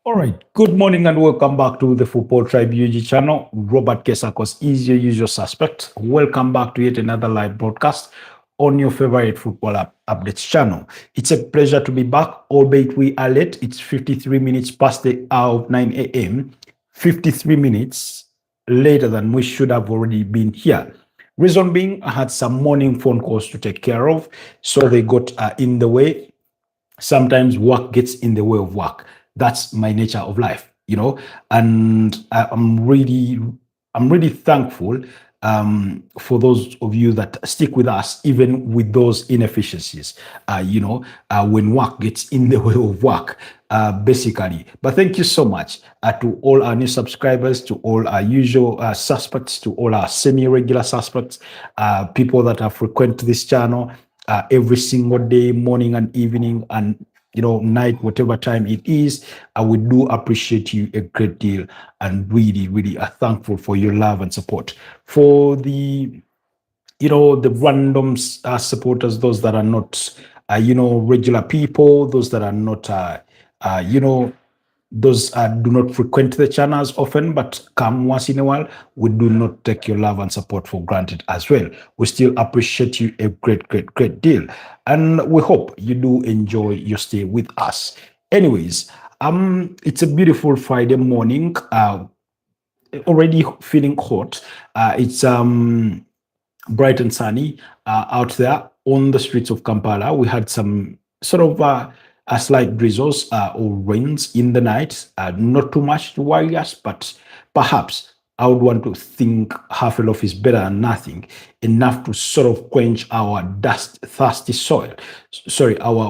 All right. Good morning and welcome back to the Football Tribe UG channel. Robert Kesakos is your usual suspect. Welcome back to yet another live broadcast on your favorite football updates channel. It's a pleasure to be back, albeit we are late. It's 53 minutes past the hour of 9 a.m. 53 minutes later than we should have already been here. Reason being, I had some morning phone calls to take care of, so they got in the way. Sometimes work gets in the way of work. That's my nature of life, and I'm really thankful for those of you that stick with us, even with those inefficiencies, when work gets in the way of work, basically. But thank you so much to all our new subscribers, to all our usual suspects, to all our semi-regular suspects, people that have frequent this channel every single day, morning and evening, and night, whatever time it is. We do appreciate you a great deal, and really are thankful for your love and support. For the random supporters, those that are not regular people, those that are not those do not frequent the channels often, but come once in a while, we do not take your love and support for granted as well. We still appreciate you a great deal. And we hope you do enjoy your stay with us. Anyways, it's a beautiful Friday morning, already feeling hot. It's bright and sunny out there on the streets of Kampala. We had some sort of a slight drizzles or rains in the night. Not too much to worry us, but perhaps I would want to think half a loaf is better than nothing, enough to sort of quench our our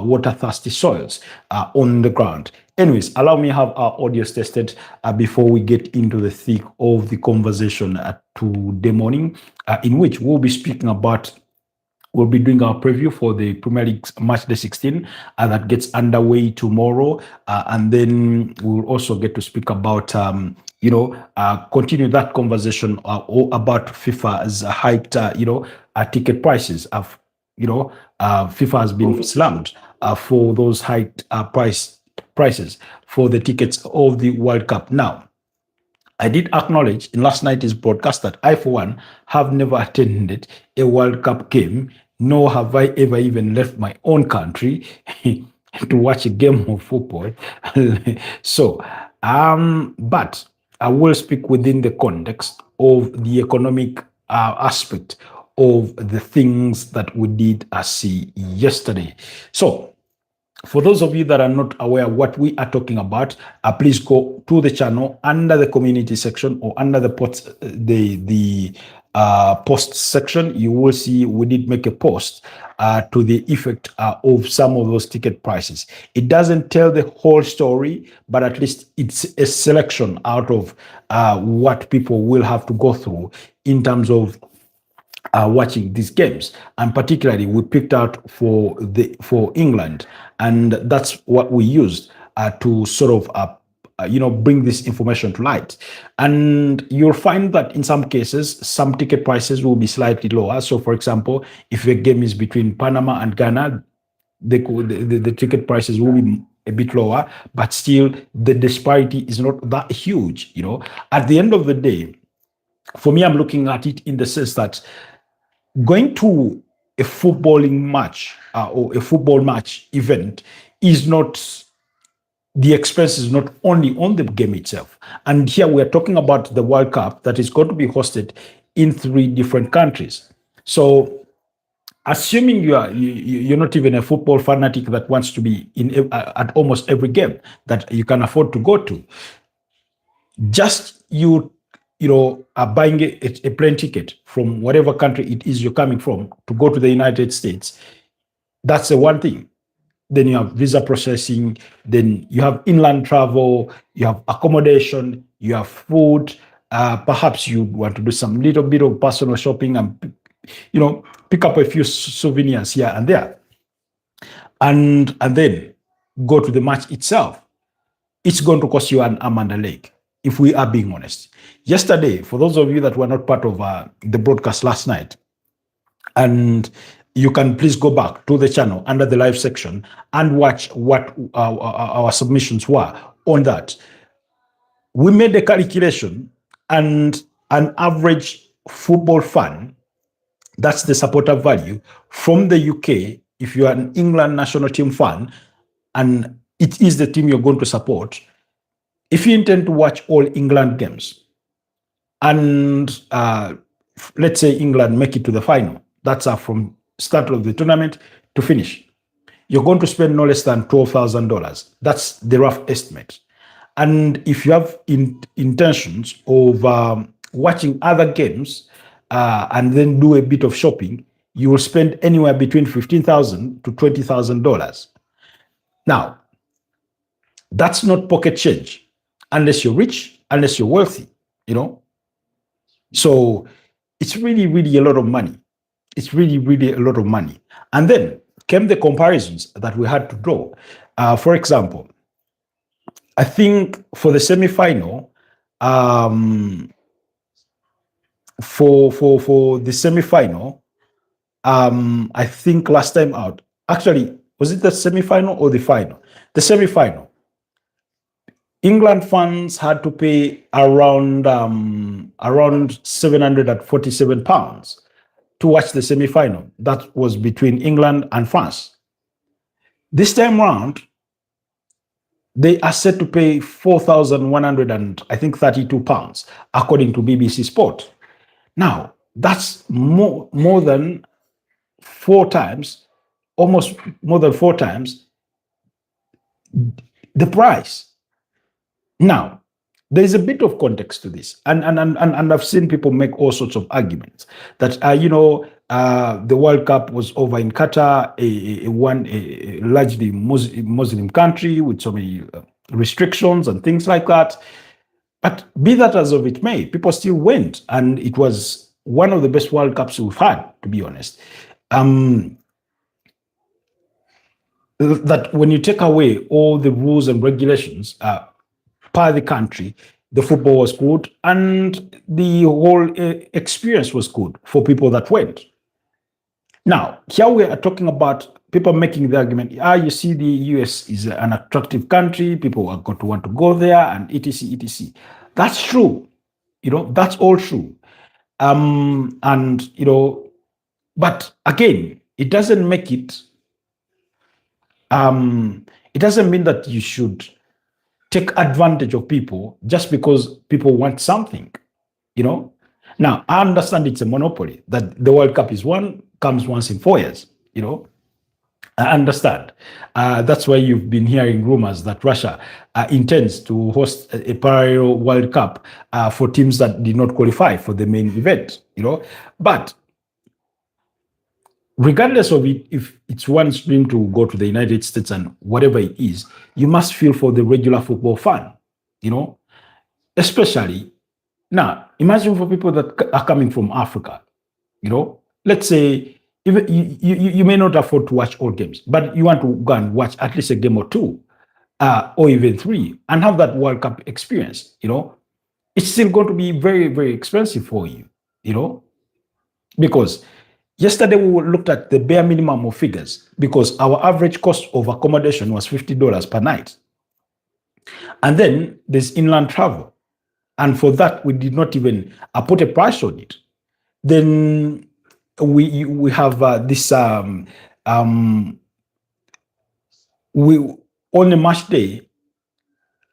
water-thirsty soils on the ground. Anyways, allow me to have our audios tested before we get into the thick of the conversation today morning, in which we'll be speaking about. We'll be doing our preview for the Premier League match day 16 that gets underway tomorrow. And then we'll also get to speak about, continue that conversation about FIFA's hiked, ticket prices. FIFA has been slammed for those hiked prices for the tickets of the World Cup. Now, I did acknowledge in last night's broadcast that I, for one, have never attended a World Cup game, nor have I ever even left my own country to watch a game of football. But I will speak within the context of the economic aspect of the things that we did see yesterday. So, for those of you that are not aware what we are talking about, please go to the channel under the community section or under the post section. You will see we did make a post to the effect of some of those ticket prices. It doesn't tell the whole story, but at least it's a selection out of what people will have to go through in terms of watching these games, and particularly we picked out for England, and that's what we used to sort of bring this information to light. And you'll find that in some cases, some ticket prices will be slightly lower. So, for example, if a game is between Panama and Ghana, the ticket prices will be a bit lower, but still the disparity is not that huge. At the end of the day, for me, I'm looking at it in the sense that going to a footballing match or a football match event is not, the expense is not only on the game itself. And here we're talking about the World Cup that is going to be hosted in 3 different countries. So assuming you're not even a football fanatic that wants to be in at almost every game that you can afford to go to, just buying a plane ticket from whatever country it is you're coming from to go to the United States, that's the one thing. Then you have visa processing, then you have inland travel, you have accommodation, you have food. Perhaps you want to do some little bit of personal shopping and, pick up a few souvenirs here and there. And then go to the match itself. It's going to cost you an arm and a leg, if we are being honest. Yesterday, for those of you that were not part of the broadcast last night, and you can please go back to the channel under the live section and watch what our submissions were on that. We made a calculation, and an average football fan, that's the supporter value from the UK, if you are an England national team fan and it is the team you're going to support, if you intend to watch all England games and let's say England make it to the final, that's from start of the tournament to finish, you're going to spend no less than $12,000. That's the rough estimate. And if you have intentions of watching other games and then do a bit of shopping, you will spend anywhere between $15,000 to $20,000. Now, that's not pocket change unless you're rich, unless you're wealthy, you know. So it's really, really a lot of money. It's really, really a lot of money. And then came the comparisons that we had to draw. For example, I think for the semi-final, for the semi-final, I think last time out, actually, was it the semi-final or the final? The semi-final. England fans had to pay around £747 to watch the semi-final. That was between England and France. This time round, they are set to pay £4,132, according to BBC Sport. Now, that's more than 4 times, almost more than 4 times the price. Now, there is a bit of context to this, and I've seen people make all sorts of arguments that the World Cup was over in Qatar, a largely Muslim country with so many restrictions and things like that. But be that as of it may, people still went, and it was one of the best World Cups we've had, to be honest. That when you take away all the rules and regulations per the country, the football was good, and the whole experience was good for people that went. Now, here we are talking about people making the argument, you see, the US is an attractive country, people are going to want to go there, and etc, etc. That's true. That's all true. But again, it doesn't make it, it doesn't mean that you should take advantage of people just because people want something, Now, I understand it's a monopoly, that the World Cup comes once in 4 years, I understand. That's why you've been hearing rumors that Russia intends to host a parallel World Cup for teams that did not qualify for the main event, But regardless of it, if it's one stream to go to the United States and whatever it is, you must feel for the regular football fan, especially now. Imagine for people that are coming from Africa, let's say, even you may not afford to watch all games, but you want to go and watch at least a game or 2, or even 3, and have that World Cup experience, it's still going to be very, very expensive for you, because yesterday we looked at the bare minimum of figures, because our average cost of accommodation was $50 per night. And then there's inland travel. And for that, we did not even put a price on it. Then we have this, we on a match day,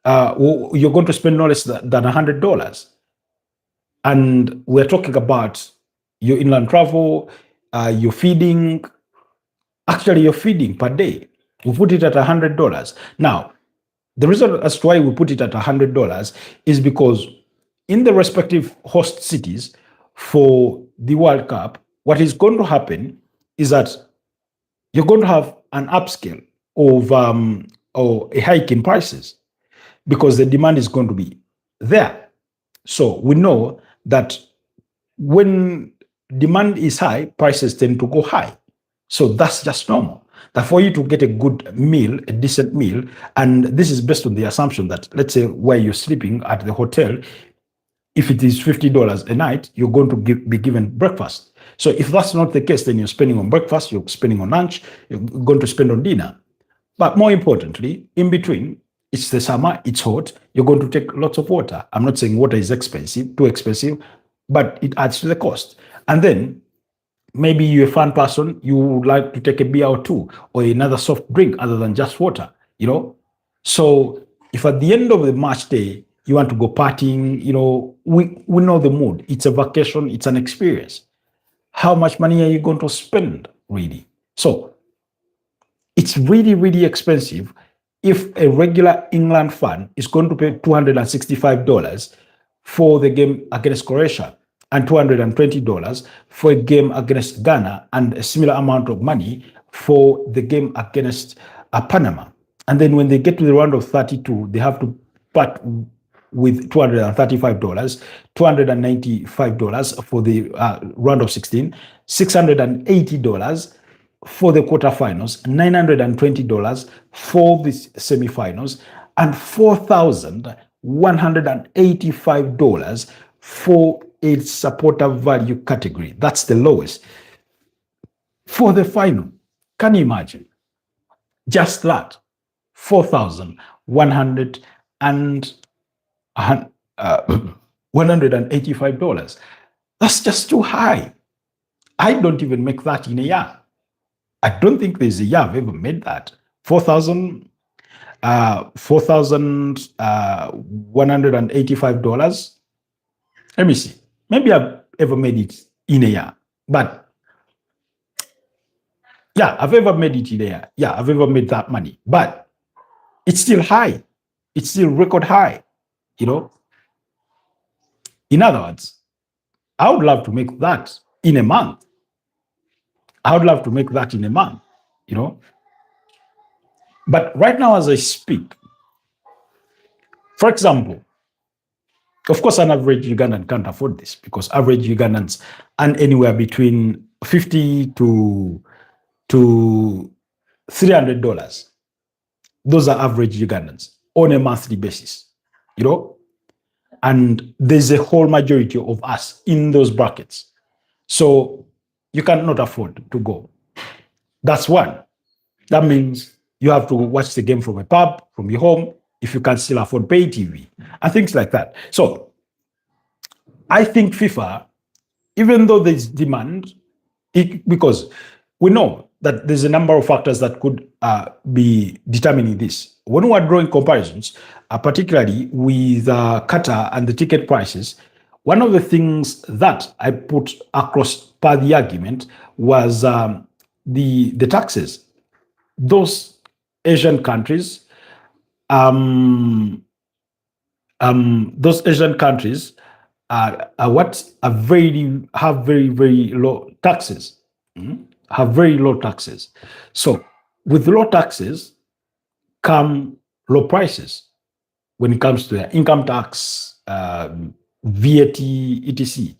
you're going to spend no less than $100. And we're talking about your inland travel, your feeding. Actually, your feeding per day, we put it at $100. Now, the reason as to why we put it at $100 is because in the respective host cities for the World Cup, what is going to happen is that you're going to have an upscale of or a hike in prices, because the demand is going to be there. So we know that when demand is high, prices tend to go high. So that's just normal. That for you to get a good meal, a decent meal, and this is based on the assumption that, let's say, where you're sleeping at the hotel, if it is $50 a night, you're going to be given breakfast. So if that's not the case, then you're spending on breakfast, you're spending on lunch, you're going to spend on dinner. But more importantly, in between, it's the summer, it's hot, you're going to take lots of water. I'm not saying water is expensive, too expensive, but it adds to the cost. And then maybe you're a fun person, you would like to take a beer or two, or another soft drink other than just water, you know? So if at the end of the match day, you want to go partying, we know the mood. It's a vacation, it's an experience. How much money are you going to spend, really? So it's really, really expensive if a regular England fan is going to pay $265 for the game against Croatia and $220 for a game against Ghana and a similar amount of money for the game against Panama. And then when they get to the round of 32, they have to part with $235, $295 for the round of 16, $680 for the quarterfinals, $920 for the semifinals, and $4,185 for a supporter value category. That's the lowest. For the final, can you imagine? Just that, $185. That's just too high. I don't even make that in a year. I don't think there's a year I've ever made that. $4,185. Let me see. Maybe I've ever made it in a year. But yeah, I've ever made it in a year. Yeah, I've ever made that money. But it's still high. It's still record high, In other words, I would love to make that in a month. I would love to make that in a month, But right now, as I speak, for example, of course, an average Ugandan can't afford this because average Ugandans earn anywhere between $50 to $300. Those are average Ugandans on a monthly basis, And there's a whole majority of us in those brackets. So you cannot afford to go. That's one. That means you have to watch the game from a pub, from your home, if you can still afford pay TV, and things like that. So I think FIFA, even though there's demand, because we know that there's a number of factors that could be determining this. When we are drawing comparisons, particularly with Qatar and the ticket prices, one of the things that I put across per the argument was the taxes. Those Asian countries, have very, very low taxes. Have very low taxes. So with low taxes come low prices when it comes to their income tax, VAT, etc.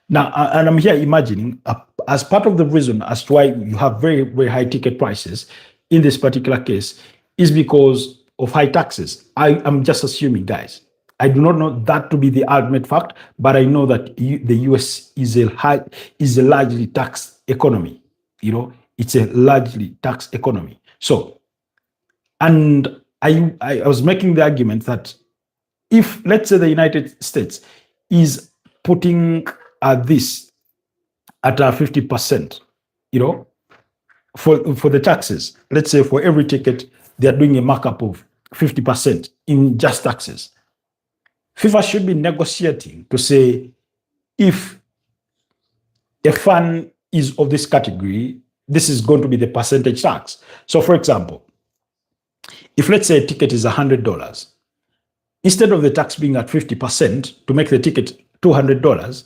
Now, and I'm here imagining as part of the reason as to why you have very, very high ticket prices in this particular case is because of high taxes. I'm just assuming, guys. I do not know that to be the ultimate fact, but I know that the US is a largely tax economy. It's a largely tax economy. So, and I was making the argument that if, let's say, the United States is putting this at 50%, for the taxes, let's say for every ticket, they're doing a markup of 50% in just taxes. FIFA should be negotiating to say, if a fan is of this category, this is going to be the percentage tax. So, for example, if let's say a ticket is $100, instead of the tax being at 50% to make the ticket $200,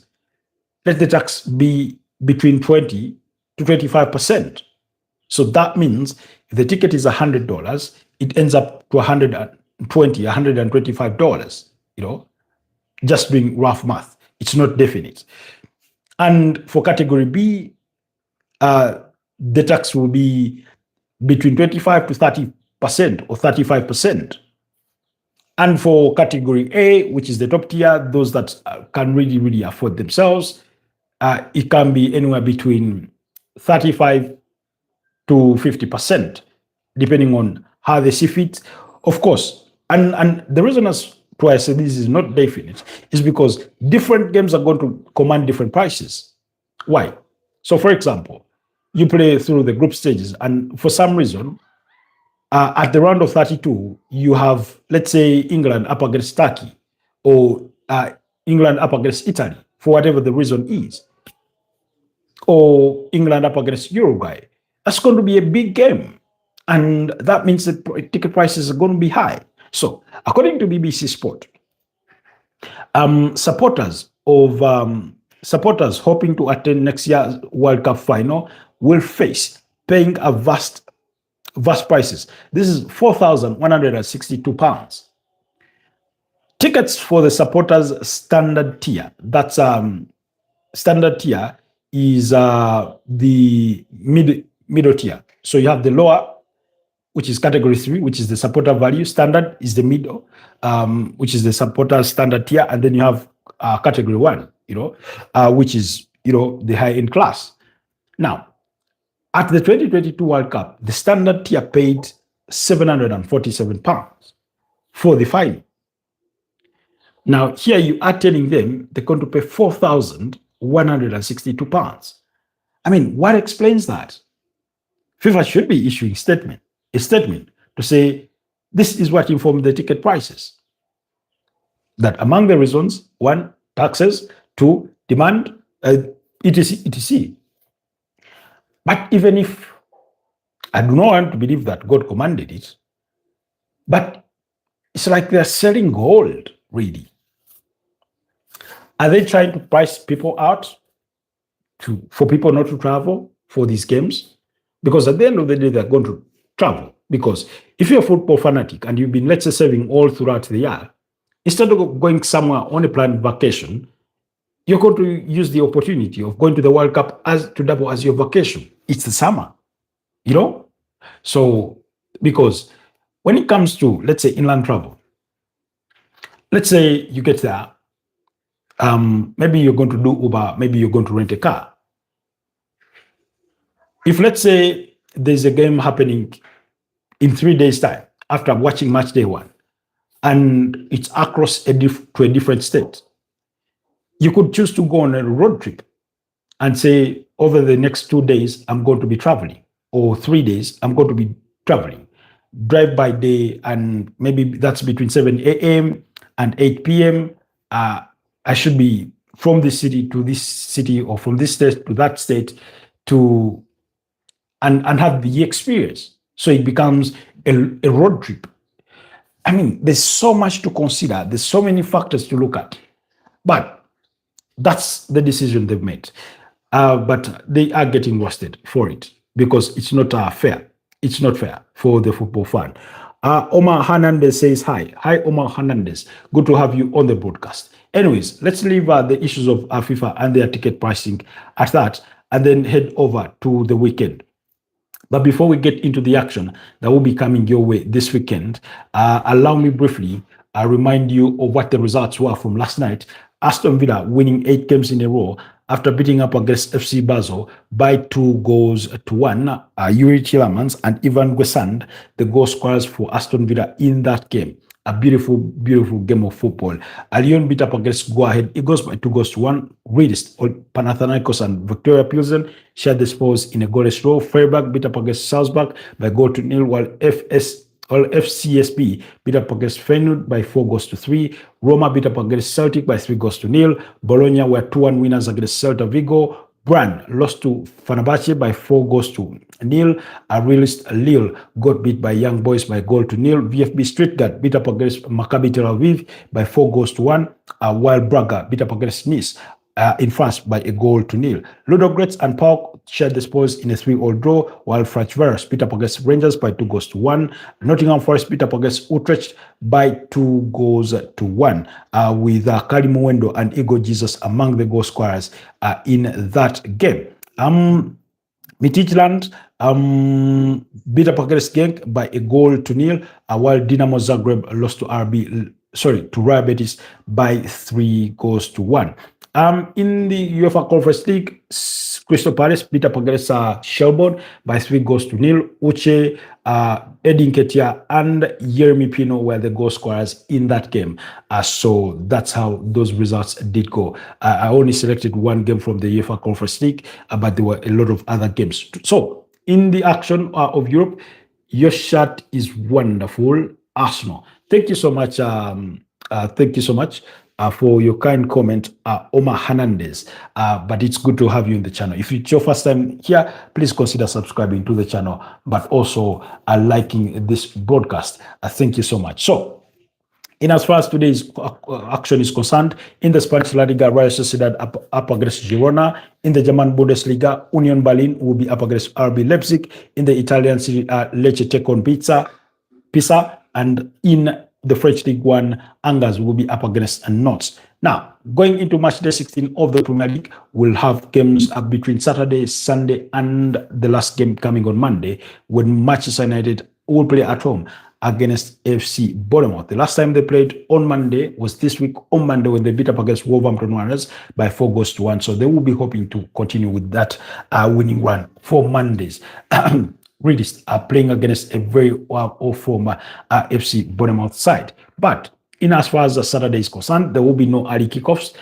let the tax be between 20 to 25%. So that means if the ticket is $100, it ends up to $120, $125, just doing rough math. It's not definite. And for category B, the tax will be between 25 to 30% or 35%. And for category A, which is the top tier, those that can really, really afford themselves, it can be anywhere between 35 to 50%, depending on how they see fit. Of course, and the reason as to why I say this is not definite is because different games are going to command different prices. Why? So, for example, you play through the group stages, and for some reason, at the round of 32, you have, let's say, England up against Turkey, or England up against Italy, for whatever the reason is, or England up against Uruguay. That's going to be a big game. And that means that ticket prices are going to be high. So, according to BBC Sport, supporters hoping to attend next year's World Cup final will face paying a vast prices. This is £4,162. Tickets for the supporters standard tier. That's standard tier is the middle tier. So you have the lower, which is category 3, which is the supporter value. Standard is the middle, which is the supporter standard tier, and then you have category 1, which is the high end class. Now, at the 2022 World Cup, the standard tier paid £747 for the final. Now, here you are telling them they're going to pay £4,162. I mean, what explains that? FIFA should be issuing a statement to say this is what informed the ticket prices. That among the reasons, 1, taxes, 2, demand, etc. But even if I do not want to believe that God commanded it, but it's like they're selling gold, really. Are they trying to price people out for people not to travel for these games? Because at the end of the day, they're going to travel. Because if you're a football fanatic and you've been, let's say, saving all throughout the year, instead of going somewhere on a planned vacation, you're going to use the opportunity of going to the World Cup to double as your vacation. It's the summer, So, because when it comes to, let's say, inland travel, let's say you get there, maybe you're going to do Uber, maybe you're going to rent a car. If, let's say, there's a game happening in 3 days' time after watching match day 1, and it's across to a different state, you could choose to go on a road trip and say, over the next 2 days, I'm going to be traveling, or 3 days, I'm going to be traveling. Drive by day, and maybe that's between 7 a.m. and 8 p.m. I should be from this city to this city, or from this state to that state, and have the experience. So it becomes a road trip. I mean, there's so much to consider. There's so many factors to look at. But that's the decision they've made. But they are getting roasted for it because it's not fair. It's not fair for the football fan. Omar Hernandez says hi. Hi, Omar Hernandez. Good to have you on the broadcast. Anyways, let's leave the issues of FIFA and their ticket pricing at that, and then head over to the weekend. But before we get into the action that will be coming your way this weekend, allow me briefly remind you of what the results were from last night. Aston Villa winning 8 games in a row after beating up against FC Basel by 2-1. Yuri Tielemans and Ivan Guessand, the goal scorers for Aston Villa in that game. A beautiful, beautiful game of football. Lyon beat up against Go Ahead Eagles by 2-1. Readers, Panathinaikos and Victoria Pilsen shared the spoils in a goalless draw. Freiburg beat up against Salzburg by 0-0, while FCSB beat up against Feyenoord by 4-3. Roma beat up against Celtic by 3-0. Bologna were 2-1 winners against Celta Vigo. Brann lost to Fenerbahce by 4-0. Realist Lille got beat by Young Boys by 0-0. VfB Stuttgart beat up against Maccabi Tel Aviv by 4-1, while Braga beat up against Nice in France by 1-0. Ludogorets and PAOK shared the spoils in a 3-3 draw, while Ferencváros beat up against Rangers by 2-1. Nottingham Forest beat up against Utrecht by 2-1, with Karim Mwendo and Igor Jesus among the goal scorers in that game. Midtjylland beat up against Genk by 1-0, while Dinamo Zagreb lost to Real Betis by 3-1. In the UEFA Conference League, Crystal Palace beat up against Shelbourne by 3 goals to nil. Uche, Edin Ketia, and Yeremi Pino were the goal scorers in that game. So that's how those results did go. I only selected one game from the UEFA Conference League, but there were a lot of other games. So in the action of Europe, your shirt is wonderful, Arsenal. Thank you so much. Thank you so much for your kind comment, Omar Hernandez. But it's good to have you in the channel. If it's your first time here, please consider subscribing to the channel, but also liking this broadcast. Thank you so much. So, in as far as today's action is concerned, in the Spanish La Liga, Real Sociedad up against Girona. In the German Bundesliga, Union Berlin will be up against RB Leipzig. In the Italian Serie A, Lecce take on Pisa. And in the French League One, Angers will be up against Nantes. Now, going into match day 16 of the Premier League, we'll have games between Saturday, Sunday, and the last game coming on Monday, when Manchester United will play at home against FC Bournemouth. The last time they played on Monday was this week on Monday, when they beat up against Wolverhampton Wanderers by 4 goals to 1. So they will be hoping to continue with that winning run for Mondays. Redists are playing against a very former FC Bournemouth side. But in as far as Saturday is concerned, there will be no early kickoffs.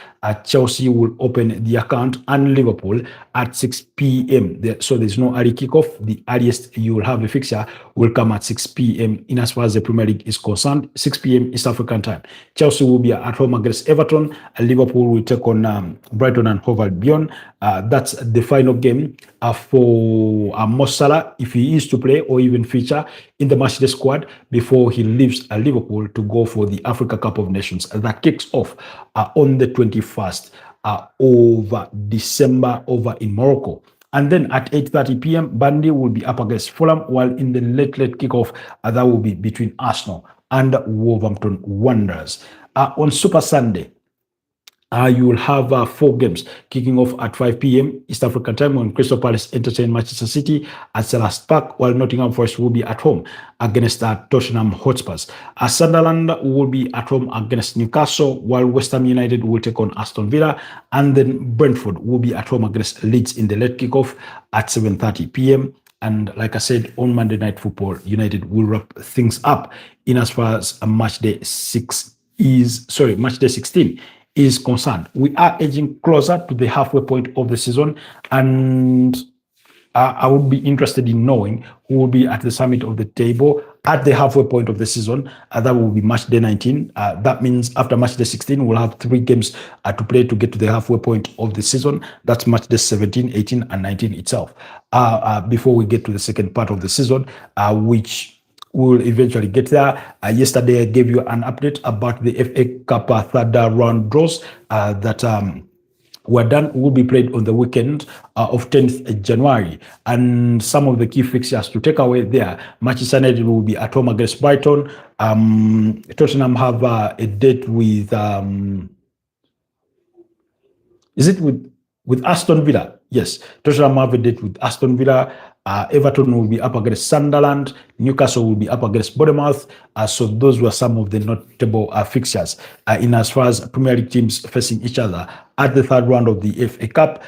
Chelsea will open the account and Liverpool at 6 p.m. So there's no early kickoff. The earliest you will have a fixture will come at 6 p.m. in as far as the Premier League is concerned, 6 p.m. East African time. Chelsea will be at home against Everton. Liverpool will take on Brighton and Hove Albion. That's the final game for Mo Salah, if he is to play or even feature in the matchday squad before he leaves Liverpool to go for the Africa Cup of Nations. That kicks off on the 21st over December over in Morocco. And then at 8:30 p.m., Burnley will be up against Fulham, while in the late kickoff, that will be between Arsenal and Wolverhampton Wanderers. On Super Sunday, you will have 4 games kicking off at 5 p.m. East African time, when Crystal Palace entertain Manchester City at Selhurst Park, while Nottingham Forest will be at home against Tottenham Hotspurs. Sunderland will be at home against Newcastle, while West Ham United will take on Aston Villa, and then Brentford will be at home against Leeds in the late kickoff at 7:30 p.m. And like I said, on Monday Night Football, United will wrap things up in as far as match day 16 is concerned. We are edging closer to the halfway point of the season, and I would be interested in knowing who will be at the summit of the table at the halfway point of the season. That will be match day 19. That means after match day 16, we'll have 3 games to play to get to the halfway point of the season. That's match day 17, 18, and 19 itself. Before we get to the second part of the season, which we'll eventually get there. Yesterday, I gave you an update about the FA Cup third round draws that were done. Will be played on the weekend of 10th January. And some of the key fixtures to take away there: Manchester United will be at home against Brighton. Tottenham have a date with is it with Aston Villa? Yes, Tottenham have a date with Aston Villa. Everton will be up against Sunderland. Newcastle will be up against Bournemouth. So those were some of the notable fixtures in as far as Premier League teams facing each other at the third round of the FA Cup.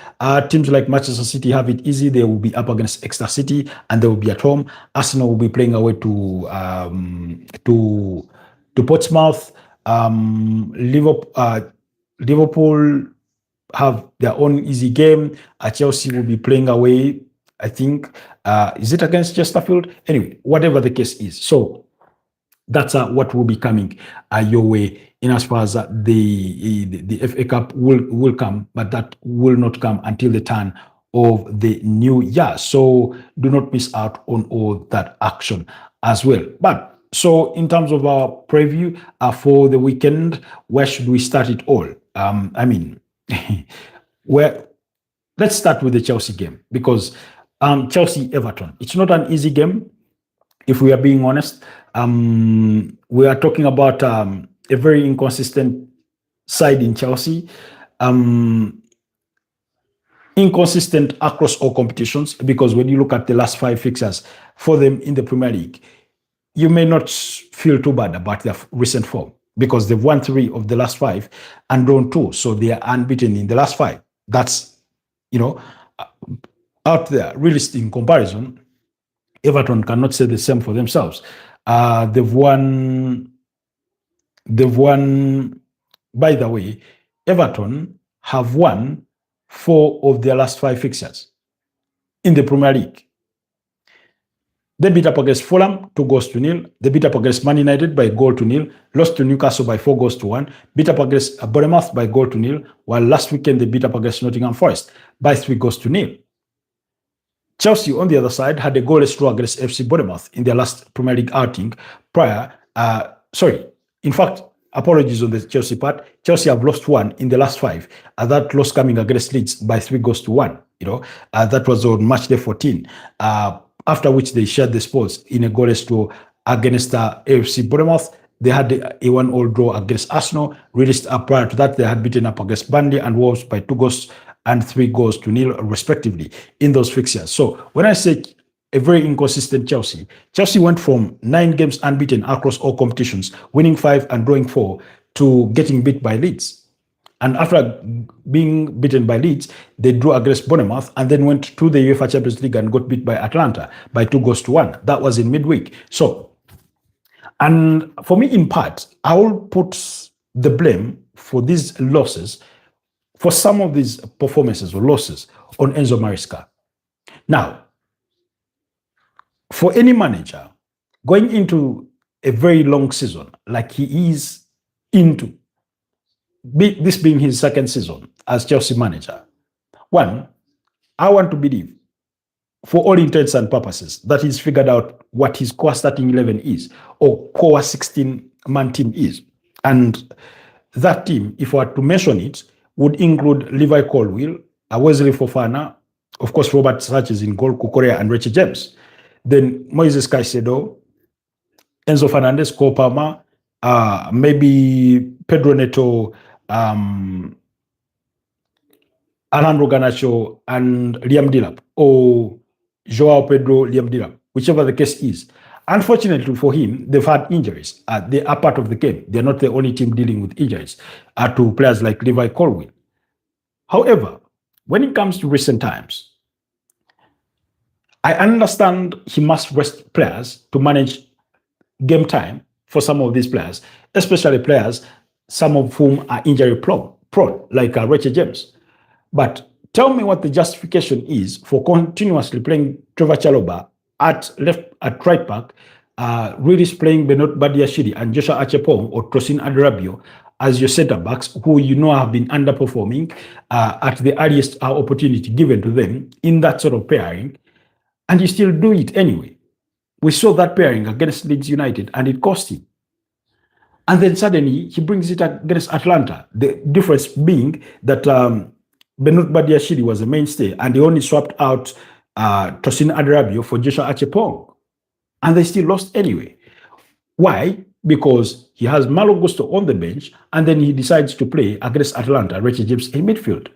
Teams like Manchester City have it easy. They will be up against Exeter City, and they will be at home. Arsenal will be playing away to Portsmouth. Liverpool have their own easy game. Chelsea will be playing away, I think, is it against Chesterfield? Anyway, whatever the case is. So that's what will be coming your way in as far as the FA Cup will come, but that will not come until the turn of the new year. So do not miss out on all that action as well. But so in terms of our preview for the weekend, where should we start it all? I mean, let's start with the Chelsea game, because Chelsea-Everton, it's not an easy game, if we are being honest. We are talking about a very inconsistent side in Chelsea. Inconsistent across all competitions, because when you look at the last 5 fixtures for them in the Premier League, you may not feel too bad about their recent form. because they've won 3 of the last 5 and drawn 2. So they are unbeaten in the last 5. That's, out there. Realistic in comparison, Everton cannot say the same for themselves. They've won, by the way, Everton have won 4 of their last 5 fixtures in the Premier League. They beat up against Fulham 2-0. They beat up against Man United by 1-0. Lost to Newcastle by 4-1. Beat up against Bournemouth by 1-0. While last weekend they beat up against Nottingham Forest by 3-0. Chelsea, on the other side, had a goalless draw against FC Bournemouth in their last Premier League outing in fact, apologies on the Chelsea part. Chelsea have lost 1 in the last 5. That loss coming against Leeds by 3-1. That was on match day 14. After which they shared the spoils in a goalless draw against AFC Bournemouth. They had a 1-1 draw against Arsenal. Released prior to that, they had beaten up against Burnley and Wolves by 2 and 3-0 respectively in those fixtures. So when I say a very inconsistent Chelsea went from 9 games unbeaten across all competitions, winning 5 and drawing 4, to getting beat by Leeds. And after being beaten by Leeds, they drew against Bournemouth and then went to the UEFA Champions League and got beat by Atlanta by 2-1. That was in midweek. So, and for me, in part, I will put the blame for these losses, for some of these performances or losses, on Enzo Maresca. Now, for any manager going into a very long season like he is into, this being his 2nd season as Chelsea manager, one, I want to believe, for all intents and purposes, that he's figured out what his core starting 11 is, or core 16-man team is. And that team, if I were to mention it, would include Levi Colwill, Wesley Fofana, of course, Robert Sanchez in goal, Kukurea and Richie James. Then Moises Caicedo, Enzo Fernandez, Cole Palmer, maybe Pedro Neto, Alejandro Garnacho, and Liam Delap, or Joao Pedro, Liam Delap, whichever the case is. Unfortunately for him, they've had injuries. They are part of the game. They're not the only team dealing with injuries to players like Levi Colwill. However, when it comes to recent times, I understand he must rest players to manage game time for some of these players, especially players, some of whom are injury prone, like Richard James. But tell me what the justification is for continuously playing Trevor Chalobah at right back, really playing Benoit Badiashile and Joshua Achepong or Tosin Adarabio as your center backs, who have been underperforming at the earliest opportunity given to them in that sort of pairing, and you still do it anyway. We saw that pairing against Leeds United, and it cost him. And then suddenly he brings it against Atlanta. The difference being that Benoit Badiashile was a mainstay, and they only swapped out Tosin Adarabio for Joshua Achepong. And they still lost anyway. Why? Because he has Malo Gusto on the bench, and then he decides to play against Atlanta, Richie James in midfield.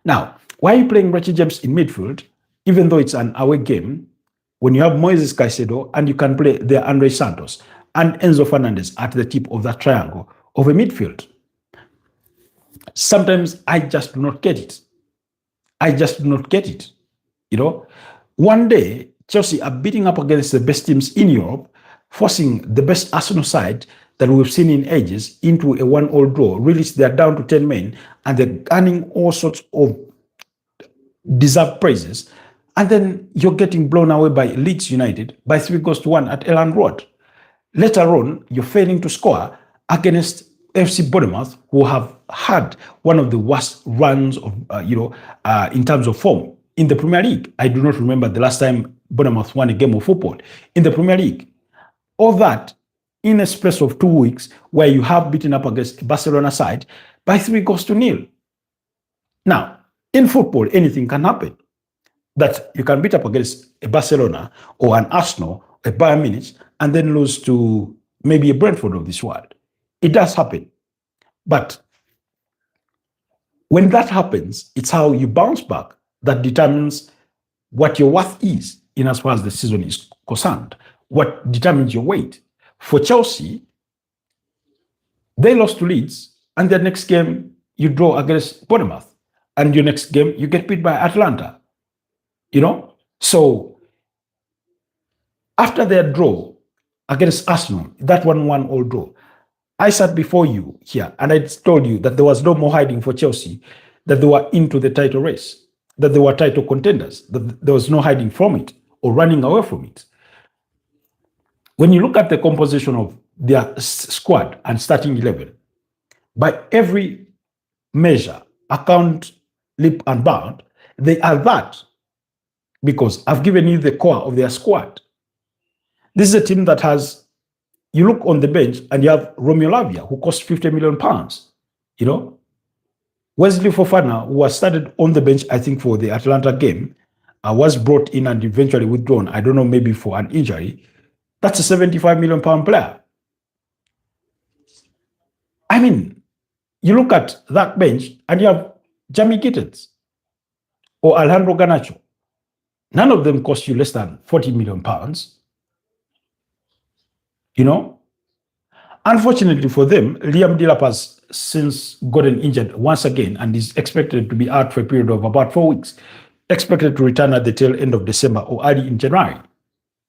Now, why are you playing Richie James in midfield, even though it's an away game, when you have Moises Caicedo and you can play there Andre Santos and Enzo Fernandez at the tip of that triangle of a midfield? Sometimes I just do not get it. One day, Chelsea are beating up against the best teams in Europe, forcing the best Arsenal side that we've seen in ages into a 1-1 draw. Really, they're down to 10 men, and they're earning all sorts of deserved praises. And then you're getting blown away by Leeds United by 3-1 at Elland Road. Later on, you're failing to score against FC Bournemouth, who have had one of the worst runs of, in terms of form in the Premier League. I do not remember the last time Bournemouth won a game of football in the Premier League. All that in a space of 2 weeks, where you have beaten up against Barcelona side by 3-0. Now, in football, anything can happen. That you can beat up against a Barcelona or an Arsenal, a Bayern Munich, and then lose to maybe a Brentford of this world. It does happen. But when that happens, it's how you bounce back that determines what your worth is in as far as the season is concerned, what determines your weight. For Chelsea, They lost to Leeds, and their next game you draw against Bournemouth, and your next game you get beat by Atlanta. So after their draw against Arsenal, that 1-1 all draw, I sat before you here and I told you that there was no more hiding for Chelsea, that they were into the title race, that they were title contenders, that there was no hiding from it or running away from it. When you look at the composition of their squad and starting 11, by every measure, account, leap, and bound, they are that, because I've given you the core of their squad. This is a team that has, you look on the bench and you have Romeo Lavia, who cost £50 million. Wesley Fofana, who was started on the bench, I think, for the Atlanta game, was brought in and eventually withdrawn. I don't know, maybe for an injury. That's a £75 million player. I mean, you look at that bench and you have Jamie Gittins or Alejandro Garnacho. None of them cost you less than £40 million. Unfortunately for them, Liam Delap has since gotten injured once again and is expected to be out for a period of about 4 weeks. Expected to return at the tail end of December or early in January.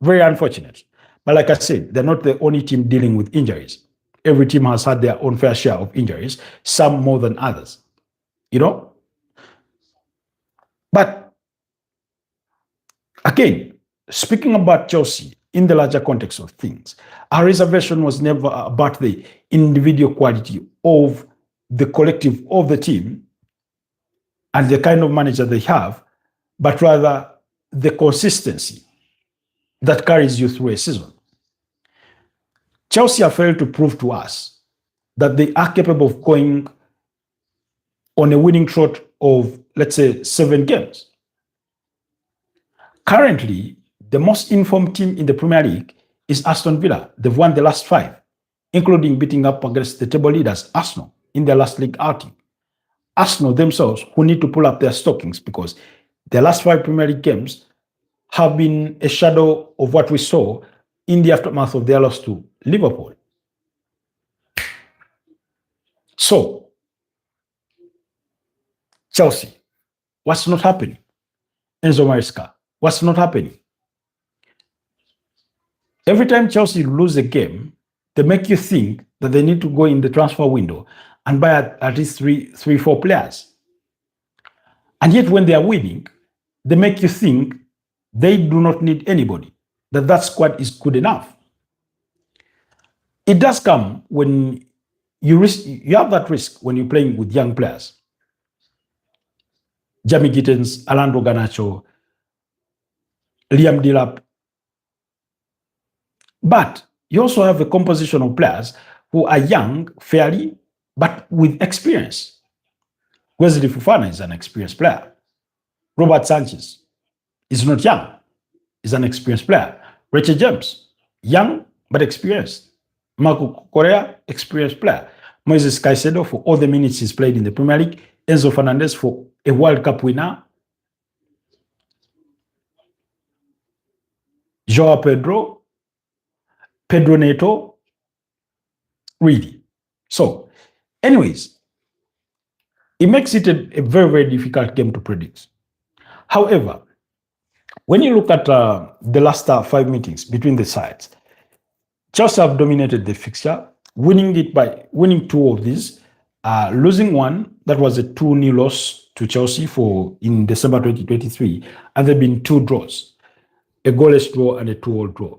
Very unfortunate. But like I said, they're not the only team dealing with injuries. Every team has had their own fair share of injuries, some more than others. But again, speaking about Chelsea in the larger context of things, our reservation was never about the individual quality of the collective of the team and the kind of manager they have, but rather the consistency that carries you through a season. Chelsea have failed to prove to us that they are capable of going on a winning trot of, let's say, 7 games. Currently, the most informed team in the Premier League is Aston Villa. They've won the last 5, including beating up against the table leaders, Arsenal, in their last league outing. Arsenal themselves, who need to pull up their stockings because their last 5 Premier League games have been a shadow of what we saw in the aftermath of their loss to Liverpool. So, Chelsea, what's not happening? Enzo Maresca, what's not happening? Every time Chelsea lose a game, they make you think that they need to go in the transfer window and buy at least 4 players. And yet when they are winning, they make you think they do not need anybody, that squad is good enough. It does come when you have that risk when you're playing with young players. Jamie Gittins, Alejandro Garnacho, Liam Delap. But you also have a composition of players who are young, fairly, but with experience. Wesley Fofana is an experienced player. Robert Sanchez is not young, is an experienced player. Richard James, young but experienced. Marco Correa, experienced player. Moises Caicedo, for all the minutes he's played in the Premier League. Enzo Fernandez, for a World Cup winner. Joao Pedro, Pedro Neto, really. So, anyways, it makes it a very, very difficult game to predict. However, when you look at the last 5 meetings between the sides, Chelsea have dominated the fixture, winning it by winning 2 of these, losing 1. That was a 2-0 loss to Chelsea in December 2023, and there have been 2 draws, a goalless draw and a 2-2 draw.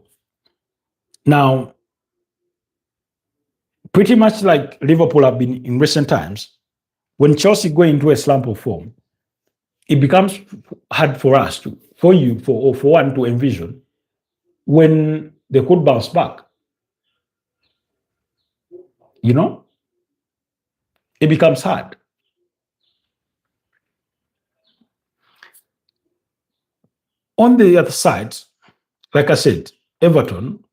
Now, pretty much like Liverpool have been in recent times, when Chelsea go into a slump of form, it becomes hard for us for one to envision when they could bounce back. It becomes hard. On the other side, like I said, Everton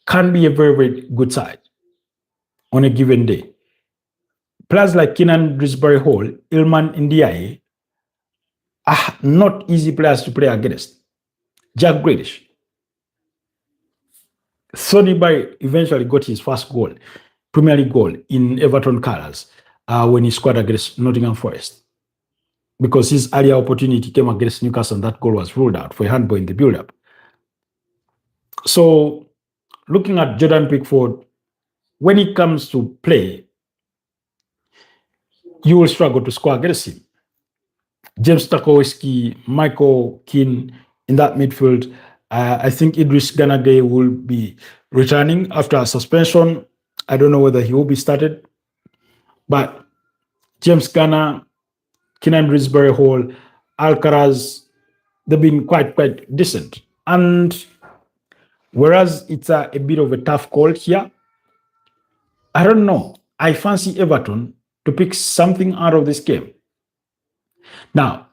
can be a very, very good side on a given day. Players like Keenan Drisbury Hall, Ilman Ndiaye are not easy players to play against. Jack Grealish. Sonny Barry eventually got his first goal Premier League goal in Everton colours when he scored against Nottingham Forest, because his earlier opportunity came against Newcastle and that goal was ruled out for a handball in the build-up. So looking at Jordan Pickford, when it comes to play, you will struggle to score against him. James Tarkowski, Michael Keane in that midfield. I think Idris Ganagay will be returning after a suspension. I don't know whether he will be started, but James Garner, Keenan Risbury Hall, Alcaraz, they've been quite decent. And whereas it's a bit of a tough call here, I don't know. I fancy Everton to pick something out of this game. Now,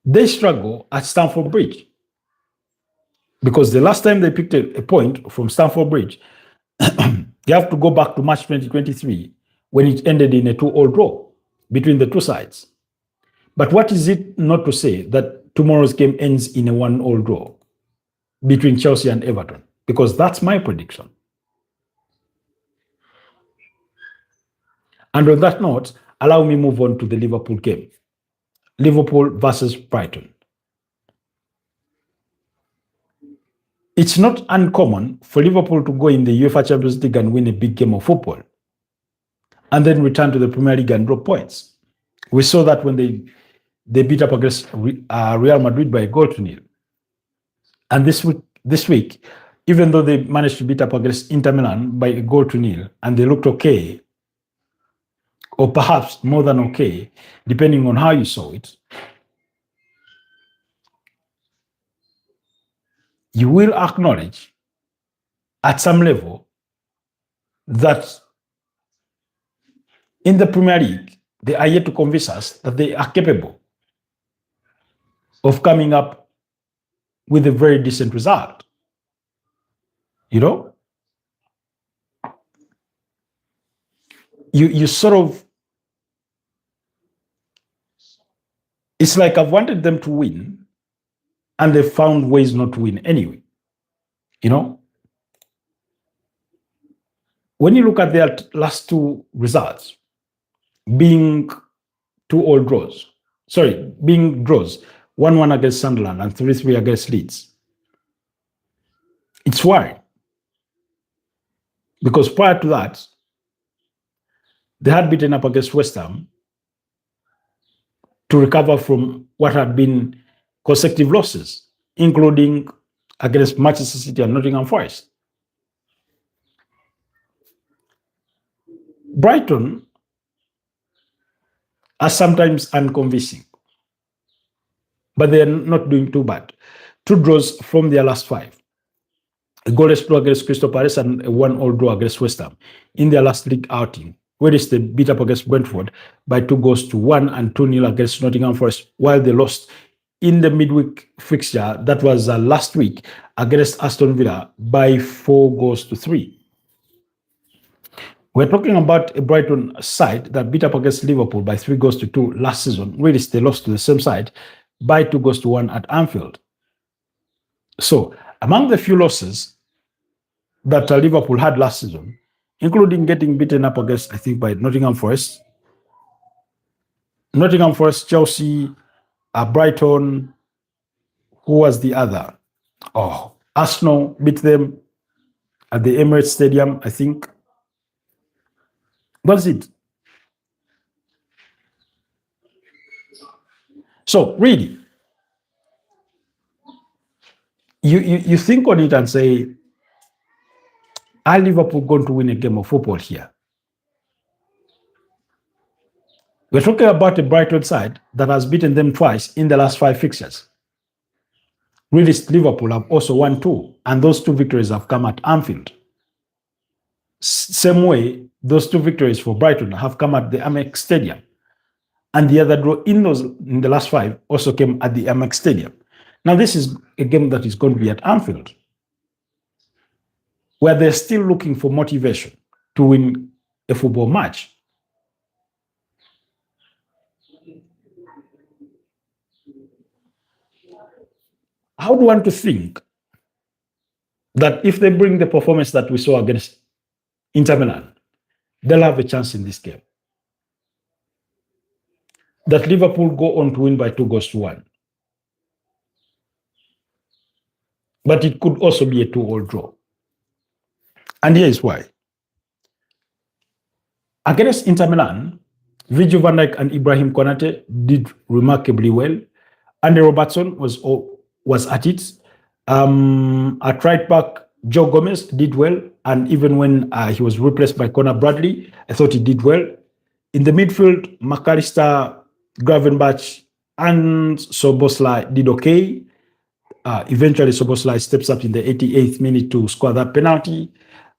they struggle at Stamford Bridge because the last time they picked a point from Stamford Bridge, you have to go back to March 2023 when it ended in a 2-all draw between the two sides. But what is it not to say that tomorrow's game ends in a 1-all draw between Chelsea and Everton? Because that's my prediction. And on that note, allow me move on to the Liverpool game. Liverpool versus Brighton. It's not uncommon for Liverpool to go in the UEFA Champions League and win a big game of football and then return to the Premier League and drop points. We saw that when they beat up against Real Madrid by 1-0. And this week, even though they managed to beat up against Inter Milan by 1-0, and they looked okay, or perhaps more than okay, depending on how you saw it, you will acknowledge at some level that in the Premier League, they are yet to convince us that they are capable of coming up with a very decent result. You know? You sort of, it's like I've wanted them to win and they found ways not to win anyway. You know? When you look at their last two results, being 2-all draws, being draws, 1-1 against Sunderland and 3-3 against Leeds, it's worrying. Because prior to that, they had beaten up against West Ham to recover from what had been consecutive losses, including against Manchester City and Nottingham Forest. Brighton are sometimes unconvincing, but they're not doing too bad. 2 draws from their last 5. A goalless draw against Crystal Palace and a 1-all draw against West Ham in their last league outing, whereas they beat up against Brentford by 2-1 and 2-0 against Nottingham Forest, while they lost in the midweek fixture that was last week against Aston Villa by 4-3. We're talking about a Brighton side that beat up against Liverpool by 3-2 last season, whereas they lost to the same side by 2-1 at Anfield. So, among the few losses that Liverpool had last season, including getting beaten up against, I think, by Nottingham Forest, Chelsea, Brighton, who was the other? Oh, Arsenal beat them at the Emirates Stadium, I think. That's it. So, really, you think on it and say, are Liverpool going to win a game of football here? We're talking about a Brighton side that has beaten them twice in the last 5 fixtures. Really, Liverpool have also won 2, and those 2 victories have come at Anfield. Same way, those 2 victories for Brighton have come at the Amex Stadium. And the other draw in the last 5 also came at the Amex Stadium. Now, this is a game that is going to be at Anfield, where they're still looking for motivation to win a football match. I would want to think that if they bring the performance that we saw against Inter Milan, they'll have a chance in this game. That Liverpool go on to win by 2-1. But it could also be a 2-all draw. And here is why. Against Inter Milan, Virgil van Dijk and Ibrahim Konate did remarkably well. Andy Robertson was at it. At right back, Joe Gomez did well. And even when he was replaced by Conor Bradley, I thought he did well. In the midfield, McAllister, Gravenberch, and Soboslai did okay. Eventually, Soboslai steps up in the 88th minute to score that penalty.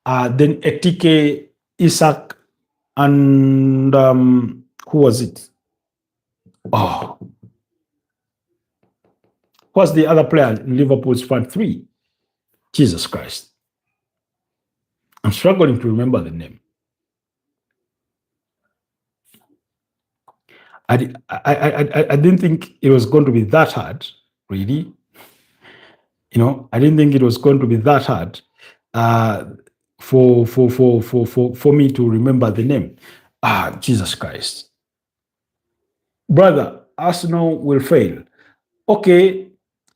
Then Etike, Isak, and who was it? Oh, what's the other player in Liverpool's front three? Jesus Christ. I'm struggling to remember the name. I didn't think it was going to be that hard, really. I didn't think it was going to be that hard for me to remember the name. Jesus Christ. Brother, Arsenal will fail. Okay,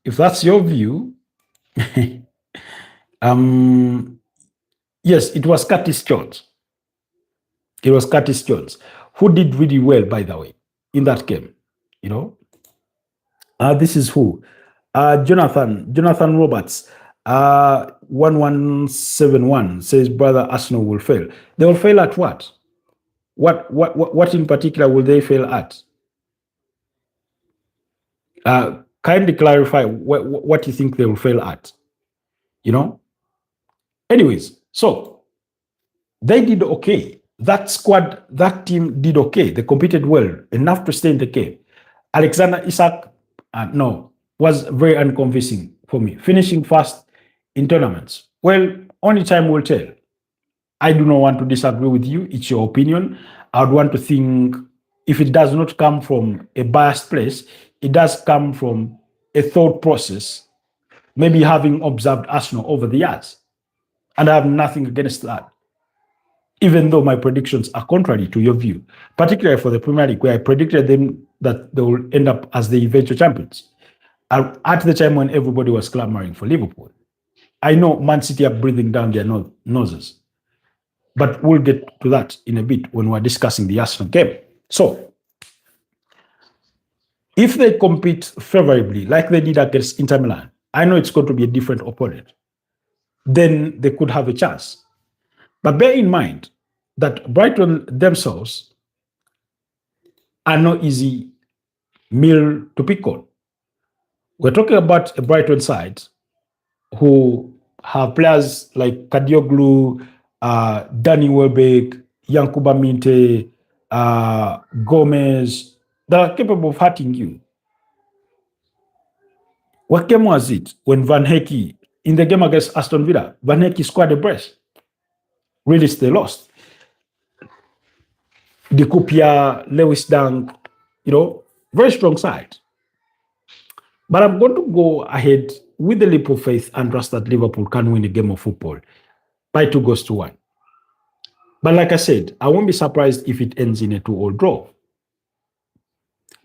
if that's your view, yes, it was Curtis Jones. It was Curtis Jones, who did really well, by the way, in that game. This is who? Jonathan Roberts, 1171 says, brother, Arsenal will fail. They will fail at what? What in particular will they fail at? Kindly clarify what you think they will fail at. Anyways, so they did okay. That squad, that team did okay. They competed well, enough to stay in the game. Alexander Isak, was very unconvincing for me. Finishing first in tournaments. Well, only time will tell. I do not want to disagree with you. It's your opinion. I would want to think if it does not come from a biased place, it does come from a thought process, maybe having observed Arsenal over the years. And I have nothing against that, even though my predictions are contrary to your view, particularly for the Premier League, where I predicted them that they will end up as the eventual champions at the time when everybody was clamoring for Liverpool. I know Man City are breathing down their noses, but we'll get to that in a bit when we're discussing the Arsenal game. So, if they compete favorably, like they did against Inter Milan, I know it's going to be a different opponent, then they could have a chance. But bear in mind that Brighton themselves are no easy meal to pick on. We're talking about a Brighton side who have players like Kadioglu, Danny Welbeck, Yankuba Minte, Gomez, that are capable of hurting you. What game was it when Van Hecke, in the game against Aston Villa, Van Hecke scored a brace? Really, they lost. De Kupia, Lewis Dunk, very strong side. But I'm going to go ahead with the leap of faith and trust that Liverpool can win a game of football by 2-1. But like I said, I won't be surprised if it ends in a 2-all draw.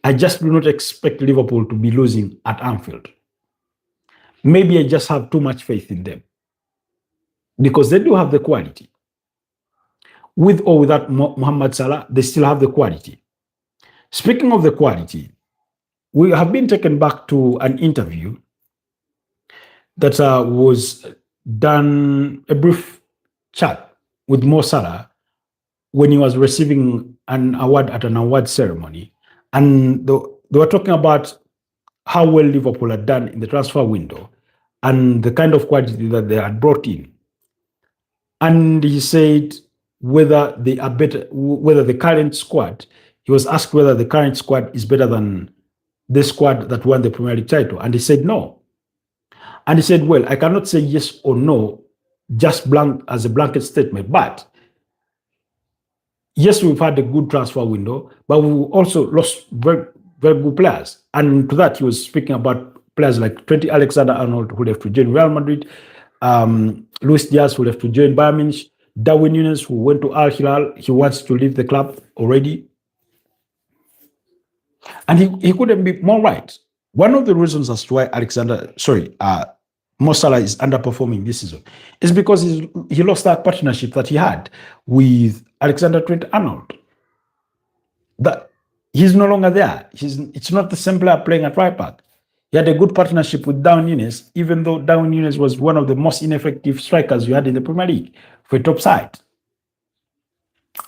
I just do not expect Liverpool to be losing at Anfield. Maybe I just have too much faith in them, because they do have the quality. With or without Mohamed Salah, they still have the quality. Speaking of the quality, we have been taken back to an interview that was done, a brief chat with Mo Salah when he was receiving an award at an award ceremony. And they were talking about how well Liverpool had done in the transfer window and the kind of quality that they had brought in. And he said whether they are better, whether the current squad, he was asked whether the current squad is better than the squad that won the Premier League title. And he said no. And he said, well, I cannot say yes or no, just as a blanket statement, but yes, we've had a good transfer window, but we also lost very, very good players. And to that, he was speaking about players like Trent Alexander-Arnold, who left to join Real Madrid, Luis Diaz, who left to join Bayern Munich, Darwin Nunes, who went to Al Hilal, he wants to leave the club already. And he couldn't be more right. One of the reasons as to why Mo Salah is underperforming this season is because he lost that partnership that he had with Alexander Trent-Arnold. That he's no longer there. It's not the same player playing at right back. He had a good partnership with Darwin Nunes, even though Darwin Nunes was one of the most ineffective strikers you had in the Premier League for a top side.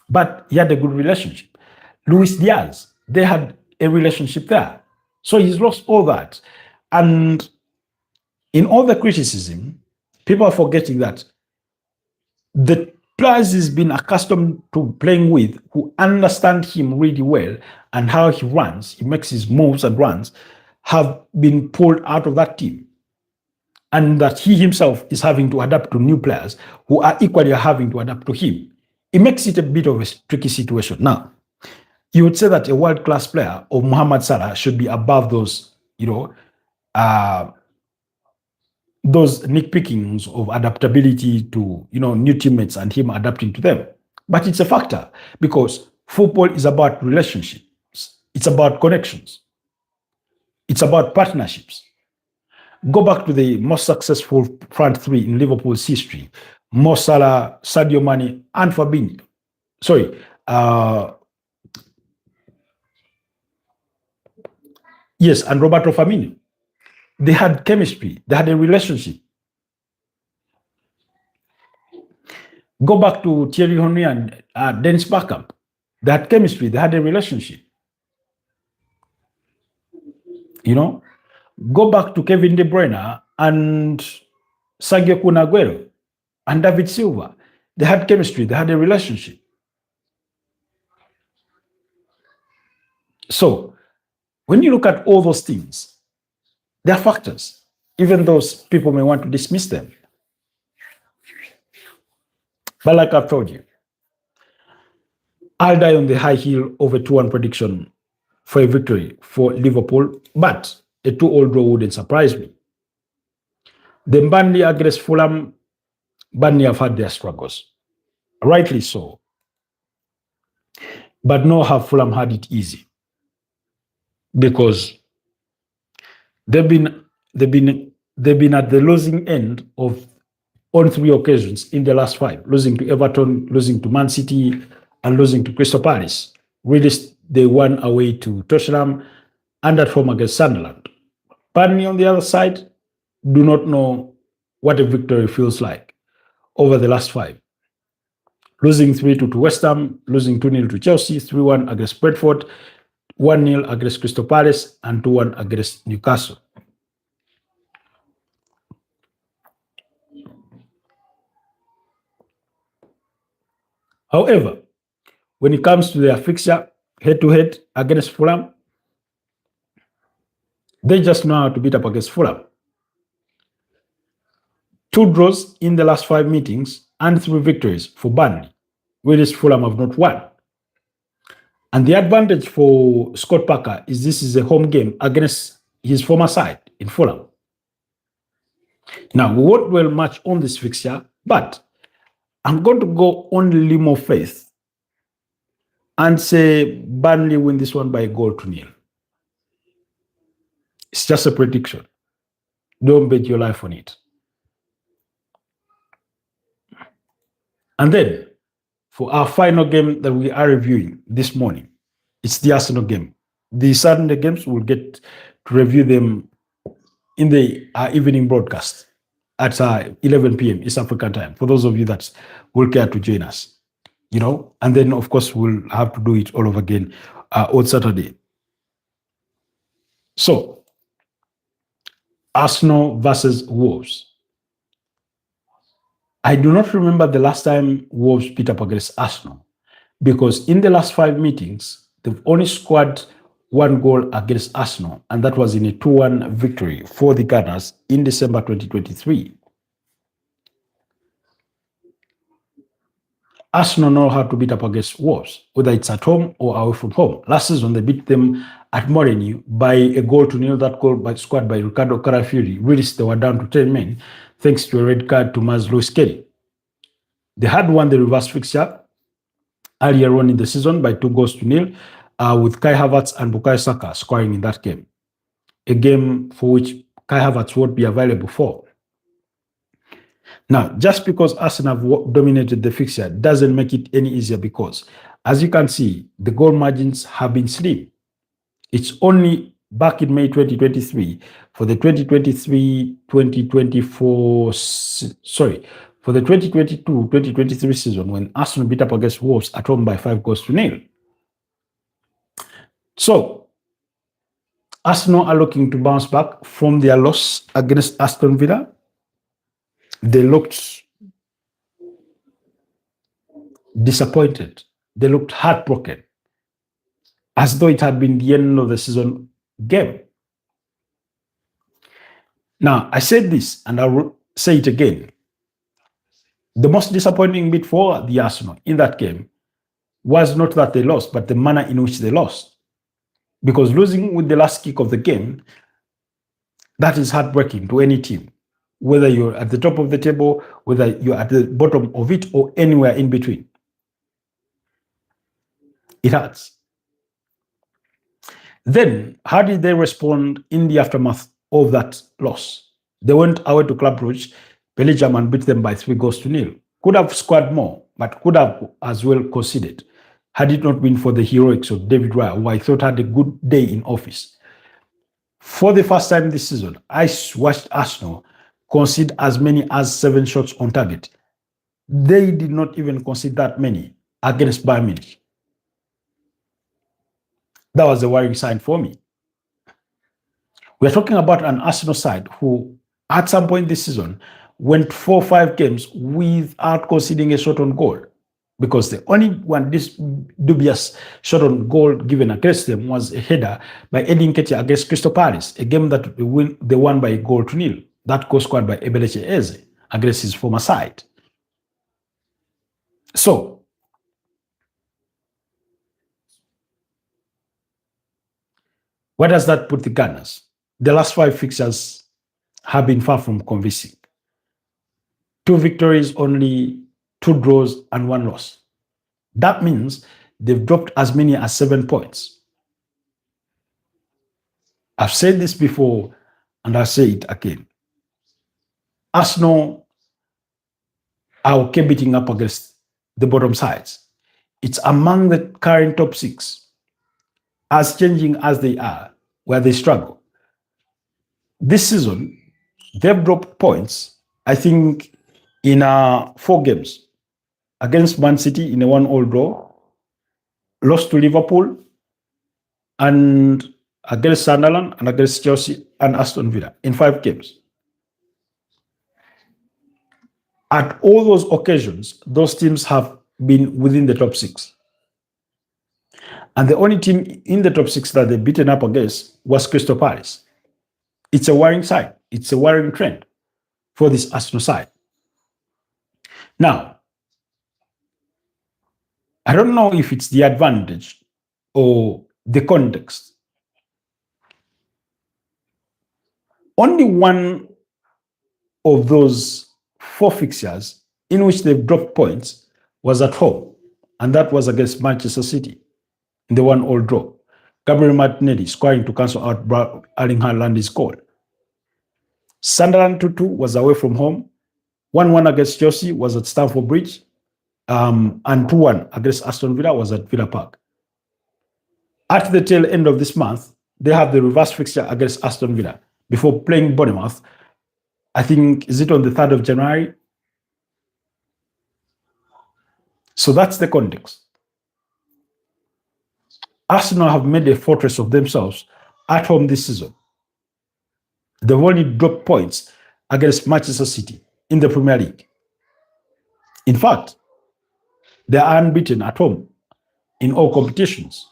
But he had a good relationship. Luis Diaz, they had a relationship there. So he's lost all that. And in all the criticism, people are forgetting that the players he's been accustomed to playing with, who understand him really well and how he runs, he makes his moves and runs, have been pulled out of that team. And that he himself is having to adapt to new players who are equally having to adapt to him. It makes it a bit of a tricky situation. Now, you would say that a world-class player of Mohamed Salah should be above those, those nitpickings of adaptability to, new teammates and him adapting to them. But it's a factor because football is about relationships. It's about connections. It's about partnerships. Go back to the most successful front three in Liverpool's history: Mo Salah, Sadio Mane, and Fabinho. And Roberto Firmino. They had chemistry. They had a relationship. Go back to Thierry Henry and Dennis Bergkamp. They had chemistry. They had a relationship. Go back to Kevin De Bruyne and Sergio Kun Aguero and David Silva. They had chemistry. They had a relationship. So, when you look at all those things, they are factors, even those people may want to dismiss them. But like I've told you, I'll die on the high heel of a 2-1 prediction for a victory for Liverpool, but a 2-2 draw wouldn't surprise me. The Burnley against Fulham, Burnley have had their struggles, rightly so. But nor have Fulham had it easy, because they've been at the losing end of on 3 occasions in the last 5, losing to Everton, losing to Man City, and losing to Crystal Palace. Really, they won away to Tottenham and at home against Sunderland. Burnley, on the other side, do not know what a victory feels like over the last 5. Losing 3-2 to West Ham, losing 2-0 to Chelsea, 3-1 against Brentford, 1-0 against Crystal Palace, and 2-1 against Newcastle. However, when it comes to their fixture head-to-head against Fulham, they just know how to beat up against Fulham. 2 draws in the last 5 meetings and 3 victories for Burnley, whereas Fulham have not won. And the advantage for Scott Parker is this is a home game against his former side in Fulham. Now, we won't dwell much on this fixture, but I'm going to go on Limo faith and say Burnley win this one by 1-0. It's just a prediction. Don't bet your life on it. And then, for our final game that we are reviewing this morning, it's the Arsenal game. The Saturday games, we'll get to review them in the evening broadcast at 11 p.m. East African time, for those of you that will care to join us. And then, of course, we'll have to do it all over again on Saturday. So, Arsenal versus Wolves. I do not remember the last time Wolves beat up against Arsenal, because in the last 5 meetings, they've only scored 1 goal against Arsenal, and that was in a 2-1 victory for the Gunners in December 2023. Arsenal know how to beat up against Wolves, whether it's at home or away from home. Last season, they beat them at Molineux by 1-0. That goal scored by Ricardo Carafiori. Really, they were down to 10 men, thanks to a red card to Maz Lewis Kelly. They had won the reverse fixture earlier on in the season by 2-0, with Kai Havertz and Bukayo Saka scoring in that game, a game for which Kai Havertz won't be available for. Now, just because Arsenal have dominated the fixture doesn't make it any easier, because, as you can see, the goal margins have been slim. It's only back in May 2023 for the 2022-2023 season, when Arsenal beat up against Wolves at home by 5-0. So, Arsenal are looking to bounce back from their loss against Aston Villa. They looked disappointed. They looked heartbroken, as though it had been the end of the season game. Now, I said this, and I will say it again. The most disappointing bit for the Arsenal in that game was not that they lost, but the manner in which they lost. Because losing with the last kick of the game, that is heartbreaking to any team, whether you're at the top of the table, whether you're at the bottom of it, or anywhere in between. It hurts. Then, how did they respond in the aftermath of that loss? They went away to Club Brugge, Belgium, and beat them by 3-0. Could have scored more, but could have as well conceded, had it not been for the heroics of David Raya, who I thought had a good day in office. For the first time this season, I watched Arsenal concede as many as 7 shots on target. They did not even concede that many against Bayern Munich. That was a worrying sign for me. We're talking about an Arsenal side who, at some point this season, went 4 or 5 games without conceding a shot on goal, because the only one, this dubious shot on goal given against them, was a header by Edin Nketiah against Crystal Palace, a game that they won by 1-0. That goal scored by Eberechi Eze against his former side. So, where does that put the Gunners? The last 5 fixtures have been far from convincing. 2 victories only, 2 draws, and 1 loss. That means they've dropped as many as 7 points. I've said this before, and I'll say it again. Arsenal are okay beating up against the bottom sides. It's among the current top 6, as changing as they are, where they struggle. This season, they've dropped points, I think, in 4 games. Against Man City in a 1-1 draw, lost to Liverpool, and against Sunderland, and against Chelsea and Aston Villa in 5 games. At all those occasions, those teams have been within the top 6. And the only team in the top 6 that they've beaten up against was Crystal Palace. It's a worrying sign. It's a worrying trend for this Arsenal side. Now, I don't know if it's the advantage or the context. Only one of those 4 fixtures in which they've dropped points was at home, and that was against Manchester City in the 1-1 draw. Gabriel Martinelli scoring to cancel out Erling Haaland's goal. Sunderland 2-2 was away from home. 1-1 against Chelsea was at Stamford Bridge. And 2-1 against Aston Villa was at Villa Park. At the tail end of this month, they have the reverse fixture against Aston Villa before playing Bournemouth. I think, is it on the 3rd of January? So that's the context. Arsenal have made a fortress of themselves at home this season. They've only dropped points against Manchester City in the Premier League. In fact, they are unbeaten at home in all competitions.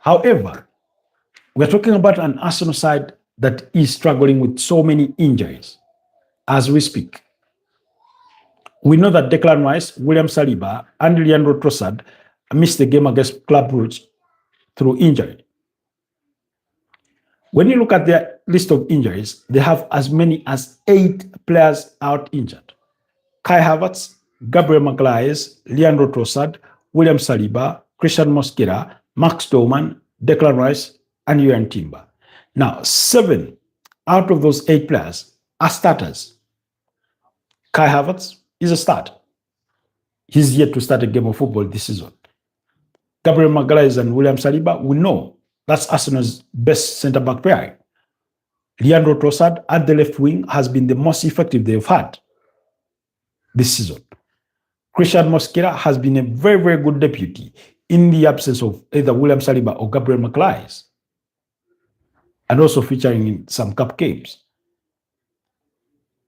However, we're talking about an Arsenal side that is struggling with so many injuries as we speak. We know that Declan Rice, William Saliba, and Leandro Trossard missed the game against Club Brugge through injury. When you look at their list of injuries, they have as many as 8 players out injured. Kai Havertz, Gabriel Magalhaes, Leandro Trossard, William Saliba, Christian Mosquera, Max Doman, Declan Rice, and Juan Timber. Now, 7 out of those 8 players are starters. Kai Havertz is a starter. He's yet to start a game of football this season. Gabriel Magalhaes and William Saliba, we know that's Arsenal's best centre-back pairing. Leandro Trossard at the left wing has been the most effective they've had this season. Christian Mosquera has been a very, very good deputy in the absence of either William Saliba or Gabriel Magalhaes, and also featuring in some cup games.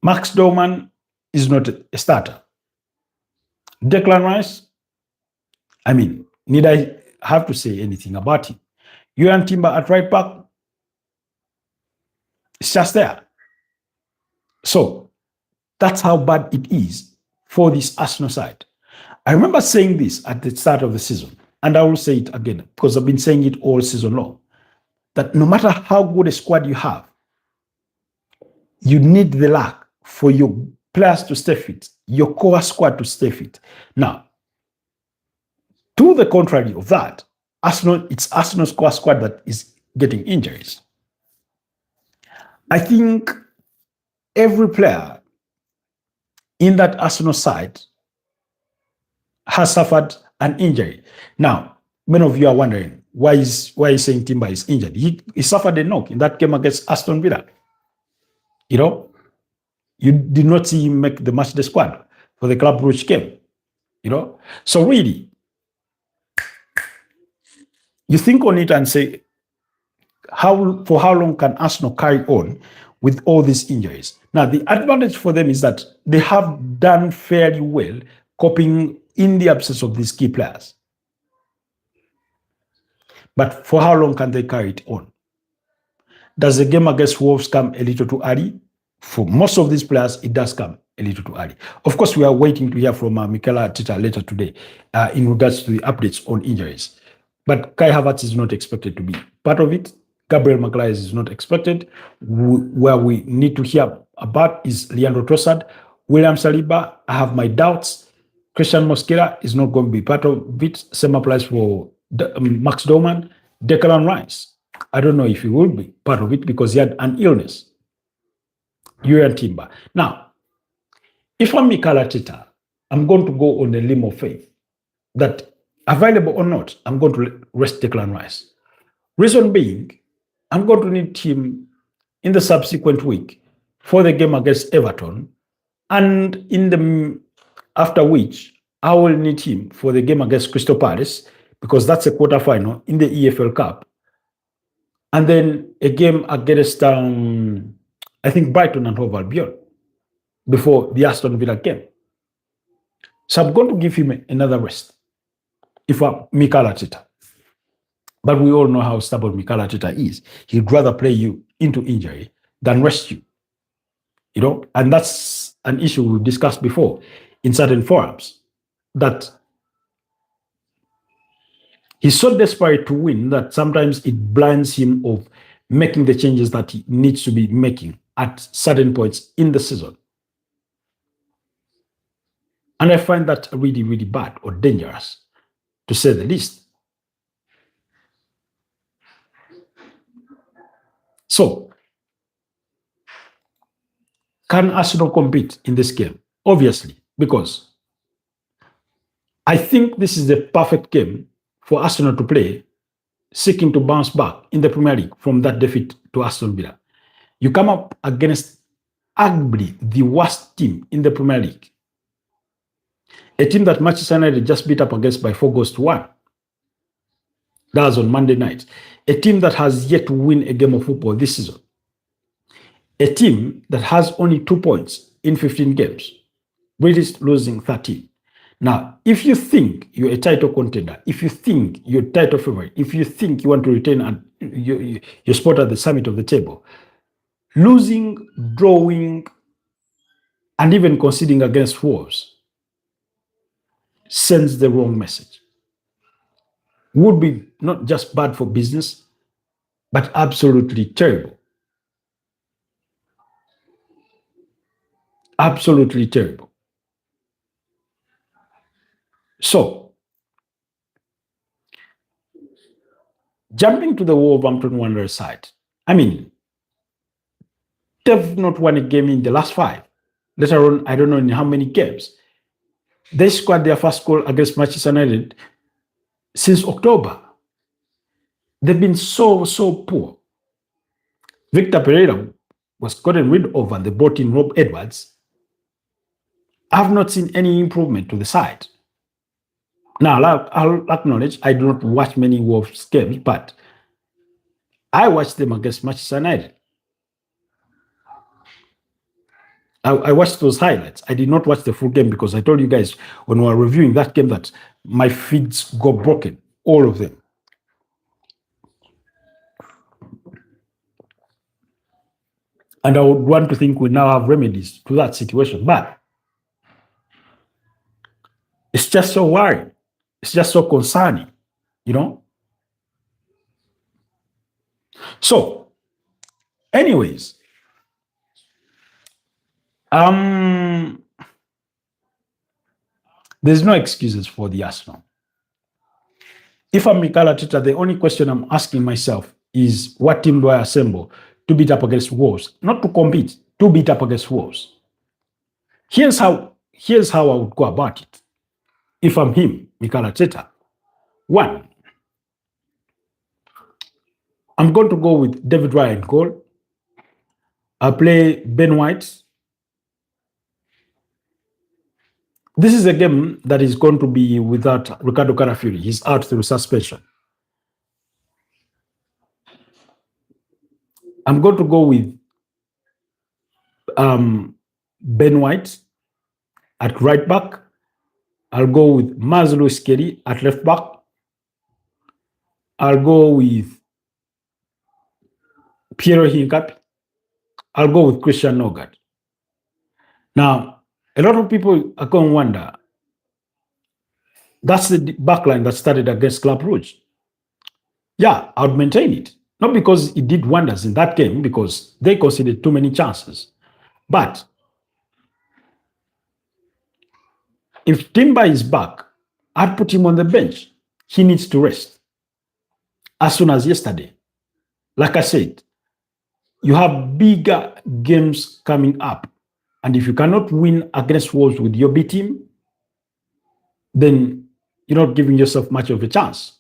Max Doman is not a starter. Declan Rice, need I have to say anything about him? Juan Timber at right back, it's just there. So that's how bad it is for this Arsenal side. I remember saying this at the start of the season, and I will say it again because I've been saying it all season long, that no matter how good a squad you have, you need the luck for your players to stay fit, your core squad to stay fit. Now, to the contrary of that, it's Arsenal's core squad that is getting injuries. I think every player in that Arsenal side has suffered an injury. Now, many of you are wondering why is saying Timber is injured. He suffered a knock in that game against Aston Villa. You did not see him make the match day squad for the Club Brugge game. So really, you think on it and say, for how long can Arsenal carry on with all these injuries? Now, the advantage for them is that they have done fairly well coping in the absence of these key players. But for how long can they carry it on? Does the game against Wolves come a little too early? For most of these players, it does come a little too early. Of course, we are waiting to hear from Mikel Arteta later today in regards to the updates on injuries. But Kai Havertz is not expected to be part of it. Gabriel Magalhaes is not expected. Where we need to hear about is Leandro Trossard. William Saliba, I have my doubts. Christian Mosquera is not going to be part of it. Same applies for Max Doman. Declan Rice, I don't know if he will be part of it because he had an illness. Juan Timber. Now, if I'm Mikel Arteta, I'm going to go on the limb of faith that, available or not, I'm going to rest Declan Rice. Reason being, I'm going to need him in the subsequent week for the game against Everton, and after which I will need him for the game against Crystal Palace because that's a quarterfinal in the EFL Cup, and then a game against I think Brighton and Hove Albion before the Aston Villa game. So I'm going to give him another rest if I'm Mikel Arteta. But we all know how stubborn Mikel Arteta is. He'd rather play you into injury than rest you. And that's an issue we've discussed before in certain forums, that he's so desperate to win that sometimes it blinds him of making the changes that he needs to be making at certain points in the season. And I find that really, really bad or dangerous, to say the least. So, can Arsenal compete in this game? Obviously, because I think this is the perfect game for Arsenal to play, seeking to bounce back in the Premier League from that defeat to Aston Villa. You come up against arguably the worst team in the Premier League, a team that Manchester United just beat up against by 4-1. That was on Monday night. A team that has yet to win a game of football this season. A team that has only 2 points in 15 games, British losing 13. Now, if you think you're a title contender, if you think you're title favorite, if you think you want to retain your spot at the summit of the table, losing, drawing, and even conceding against Wolves sends the wrong message. Would be not just bad for business, but absolutely terrible Absolutely terrible. So, jumping to the Wolverhampton Wanderers side, I mean, they've not won a game in the last five. Later on, I don't know in how many games. They scored their first goal against Manchester United since October. They've been so poor. Victor Pereira was gotten rid of and they brought in Rob Edwards. I've not seen any improvement to the side. Now, I'll acknowledge I do not watch many Wolves games, but I watched them against Manchester United. I watched those highlights. I did not watch the full game because I told you guys when we were reviewing that game that my feeds got broken, all of them. And I would want to think we now have remedies to that situation. But it's just so worrying. It's just so concerning, you know? So, anyways, there's no excuses for the Arsenal. If I'm Mikel Arteta, the only question I'm asking myself is what team do I assemble to beat up against Wolves? Not to compete, to beat up against Wolves. Here's how I would go about it. If I'm him, Mikel Arteta. One, I'm going to go with David Raya in goal. I'll play Ben White. This is a game that is going to be without Ricardo Carafiori. He's out through suspension. I'm going to go with Ben White at right back. I'll go with Maslow Skeri at left back. I'll go with Piero Hincapi. I'll go with Christian Nogard. Now, a lot of people are going to wonder, that's the backline that started against Club Rouge. Yeah, I would maintain it. Not because it did wonders in that game, because they conceded too many chances. But if Timber is back, I'd put him on the bench. He needs to rest. As soon as yesterday. Like I said, you have bigger games coming up. And if you cannot win against Wolves with your B team, then you're not giving yourself much of a chance.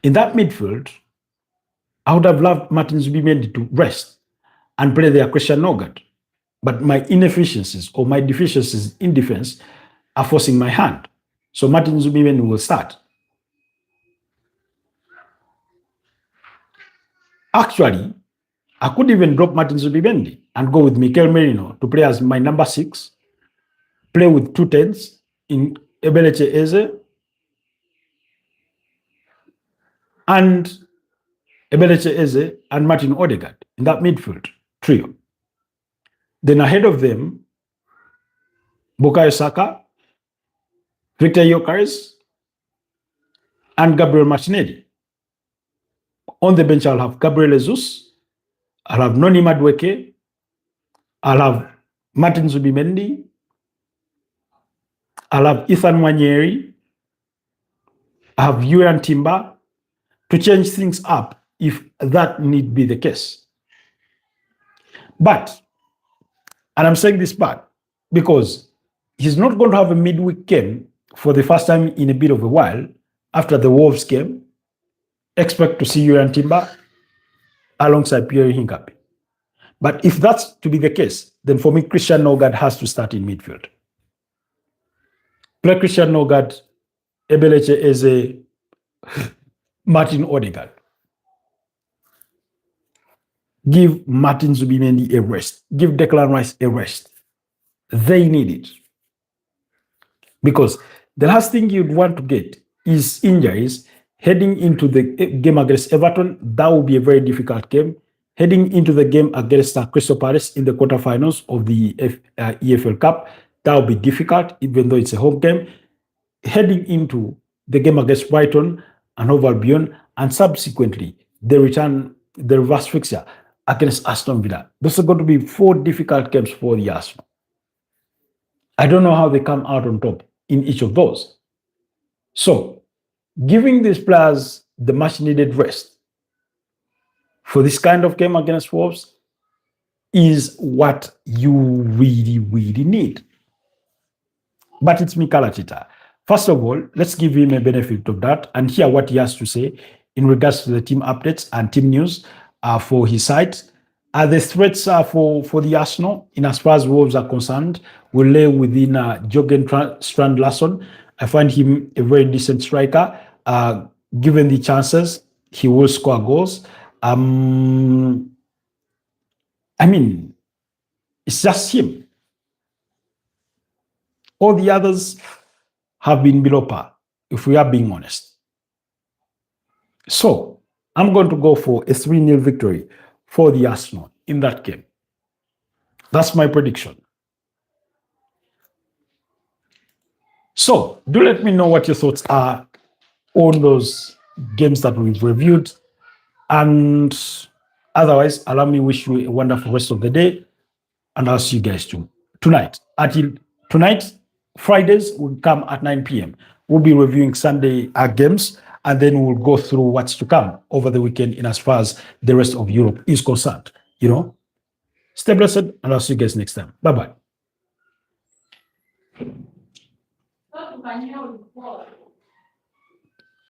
In that midfield, I would have loved Martin Zubimendi to rest and play there Christian Nogard. But my inefficiencies or my deficiencies in defense are forcing my hand. So Martin Zubimendi will start. Actually, I could even drop Martin Zubimendi and go with Mikel Merino to play as my number 6, play with 2 10s in Ebeleche Eze and Ebeleche Eze and Martin Odegaard in that midfield trio. Then ahead of them, Bukayo Saka, Victor Gyökeres, and Gabriel Martinelli. On the bench, I'll have Gabriel Jesus, I'll have Noni Madueke, I'll have Martin Zubimendi, I'll have Ethan Wanyeri, I have Julian Timber to change things up if that need be the case. But, and I'm saying this part because he's not going to have a midweek game for the first time in a bit of a while after the Wolves game. Expect to see Julian Timber alongside Pierre Hincapi. But if that's to be the case, then for me, Christian Nogard has to start in midfield. Play Christian Nogard, Ebeleche Eze, Martin Odegaard. Give Martin Zubimendi a rest. Give Declan Rice a rest. They need it. Because the last thing you'd want to get is injuries heading into the game against Everton. That will be a very difficult game. Heading into the game against Crystal Palace in the quarterfinals of the EFL Cup, that will be difficult, even though it's a home game. Heading into the game against Brighton and Hove Albion, and subsequently the reverse fixture against Aston Villa. Those are going to be 4 difficult games for the Arsenal. I don't know how they come out on top in each of those. So, giving these players the much needed rest for this kind of game against Wolves is what you really, really need. But it's Mikel Arteta. First of all, let's give him a benefit of that and hear what he has to say in regards to the team updates and team news for his side. The threats for the Arsenal, in as far as Wolves are concerned, will lay within Jürgen Strand Larsson. I find him a very decent striker. Given the chances, he will score goals. I mean, it's just him. All the others have been below par, if we are being honest. So, I'm going to go for a 3-0 victory for the Arsenal in that game. That's my prediction. So, do let me know what your thoughts are on those games that we've reviewed. And otherwise, allow me to wish you a wonderful rest of the day. And I'll see you guys tonight. Until tonight, Fridays will come at 9 p.m. We'll be reviewing Sunday games, and then we'll go through what's to come over the weekend in as far as the rest of Europe is concerned. Stay blessed, and I'll see you guys next time. Bye-bye.